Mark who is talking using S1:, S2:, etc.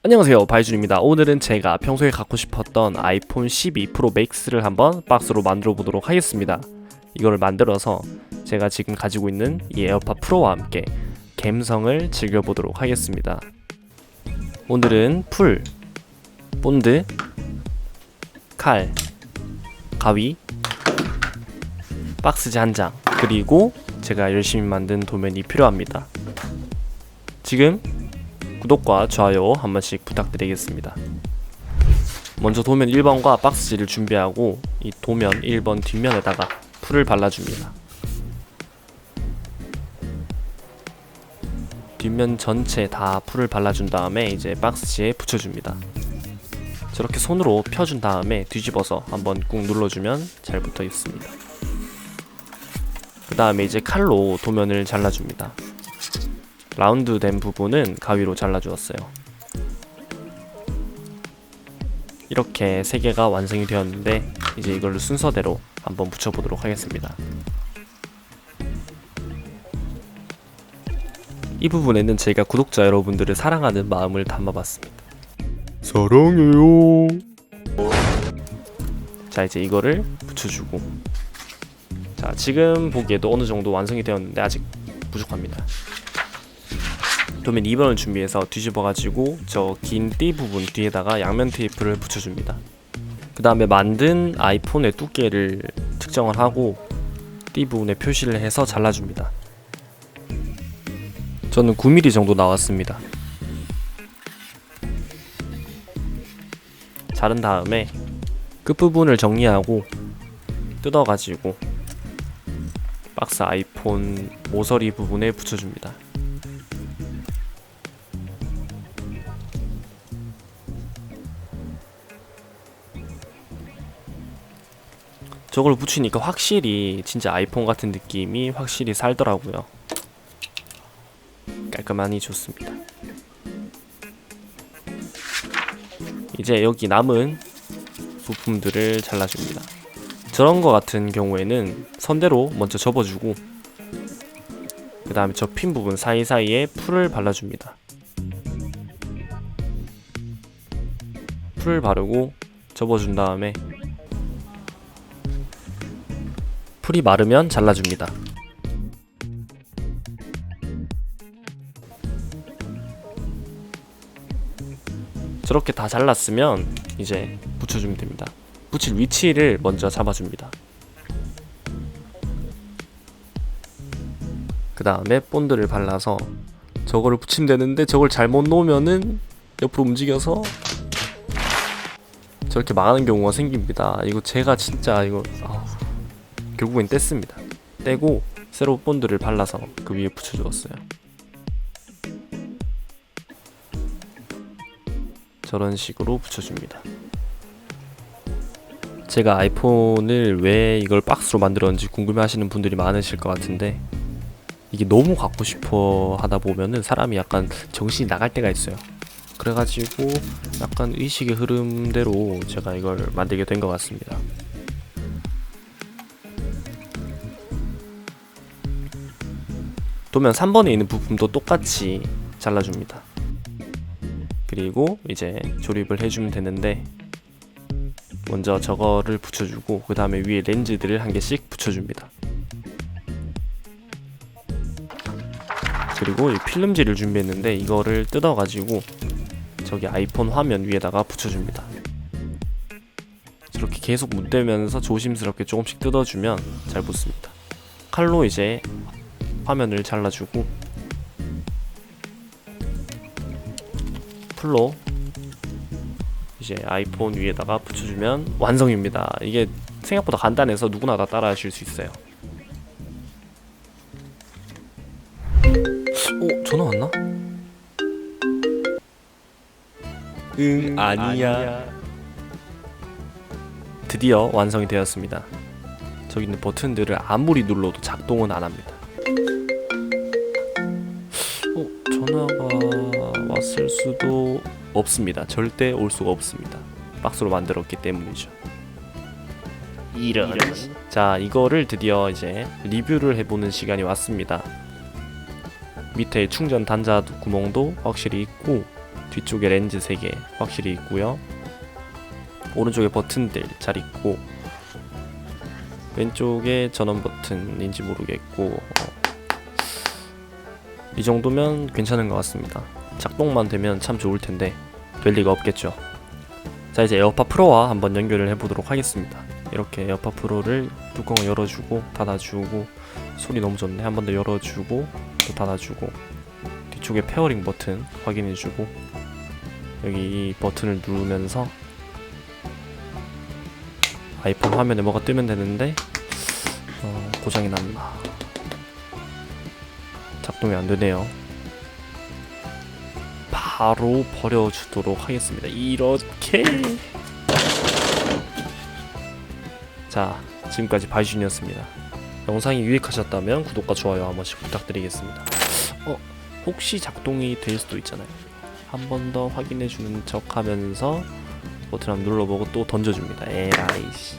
S1: 안녕하세요, 바이준입니다. 오늘은 제가 평소에 갖고 싶었던 아이폰 12 프로 맥스를 한번 박스로 만들어 보도록 하겠습니다. 이거를 만들어서 제가 지금 가지고 있는 이 에어팟 프로와 함께 감성을 즐겨보도록 하겠습니다. 오늘은 풀, 본드, 칼, 가위, 박스지 한 장, 그리고 제가 열심히 만든 도면이 필요합니다. 지금 구독과 좋아요 한 번씩 부탁드리겠습니다. 먼저 도면 1번과 박스지를 준비하고 이 도면 1번 뒷면에다가 풀을 발라줍니다. 뒷면 전체 다 풀을 발라준 다음에 이제 박스지에 붙여줍니다. 저렇게 손으로 펴준 다음에 뒤집어서 한번 꾹 눌러주면 잘 붙어 있습니다. 그 다음에 이제 칼로 도면을 잘라줍니다. 라운드 된 부분은 가위로 잘라주었어요. 이렇게 3개가 완성이 되었는데 이제 이걸 순서대로 한번 붙여보도록 하겠습니다. 이 부분에는 제가 구독자 여러분들을 사랑하는 마음을 담아봤습니다. 사랑해요. 자, 이제 이거를 붙여주고, 자, 지금 보기에도 어느 정도 완성이 되었는데 아직 부족합니다. 도면 2번을 준비해서 뒤집어가지고 저 긴 띠 부분 뒤에다가 양면 테이프를 붙여줍니다. 그 다음에 만든 아이폰의 두께를 측정을 하고 띠 부분에 표시를 해서 잘라줍니다. 저는 9mm 정도 나왔습니다. 자른 다음에 끝부분을 정리하고 뜯어가지고 박스 아이폰 모서리 부분에 붙여줍니다. 저걸 붙이니까 확실히 진짜 아이폰 같은 느낌이 확실히 살더라고요. 깔끔하니 좋습니다. 이제 여기 남은 부품들을 잘라줍니다. 저런 거 같은 경우에는 선대로 먼저 접어주고 그 다음에 접힌 부분 사이사이에 풀을 발라줍니다. 풀을 바르고 접어준 다음에 풀이 마르면 잘라줍니다. 저렇게 다 잘랐으면 이제 붙여주면 됩니다. 붙일 위치를 먼저 잡아줍니다. 그 다음에 본드를 발라서 저거를 붙이면 되는데 저걸 잘못 놓으면은 옆으로 움직여서 저렇게 망하는 경우가 생깁니다. 이거 제가 진짜 이거 결국엔 뗐습니다. 떼고 새로 본드를 발라서 그 위에 붙여주었어요. 저런 식으로 붙여줍니다. 제가 아이폰을 왜 이걸 박스로 만들었는지 궁금해하시는 분들이 많으실 것 같은데 이게 너무 갖고 싶어 하다 보면은 사람이 약간 정신이 나갈 때가 있어요. 그래가지고 약간 의식의 흐름대로 제가 이걸 만들게 된 것 같습니다. 도면 3번에 있는 부품도 똑같이 잘라줍니다. 그리고 이제 조립을 해주면 되는데 먼저 저거를 붙여주고 그 다음에 위에 렌즈들을 한 개씩 붙여줍니다. 그리고 이 필름지를 준비했는데 이거를 뜯어가지고 저기 아이폰 화면 위에다가 붙여줍니다. 저렇게 계속 묻대면서 조심스럽게 조금씩 뜯어주면 잘 붙습니다. 칼로 이제 화면을 잘라주고 풀로 이제 아이폰 위에다가 붙여주면 완성입니다. 이게 생각보다 간단해서 누구나 다 따라 하실 수 있어요. 전화 왔나? 응, 아니야. 드디어 완성이 되었습니다. 저기 있는 버튼들을 아무리 눌러도 작동은 안 합니다. 전화가 왔을 수도 없습니다. 절대 올 수가 없습니다. 박스로 만들었기 때문이죠. 이런. 자, 이거를 드디어 이제 리뷰를 해보는 시간이 왔습니다. 밑에 충전 단자 구멍도 확실히 있고 뒤쪽에 렌즈 3개 확실히 있고요. 오른쪽에 버튼들 잘 있고, 왼쪽에 전원 버튼인지 모르겠고, 이 정도면 괜찮은 것 같습니다. 작동만 되면 참 좋을 텐데 될 리가 없겠죠. 자, 이제 에어팟 프로와 한번 연결을 해보도록 하겠습니다. 이렇게 에어팟 프로를 뚜껑을 열어주고 닫아주고, 소리 너무 좋네. 한 번 더 열어주고 또 닫아주고, 뒤쪽에 페어링 버튼 확인해주고, 여기 이 버튼을 누르면서 아이폰 화면에 뭐가 뜨면 되는데 고장이 났나, 작동이 안 되네요. 바로 버려주도록 하겠습니다. 이렇게. 자, 지금까지 바이준이었습니다. 영상이 유익하셨다면 구독과 좋아요 한 번씩 부탁드리겠습니다. 혹시 작동이 될 수도 있잖아요. 한 번 더 확인해주는 척 하면서 버튼 한번 눌러보고 또 던져줍니다. 에라이씨.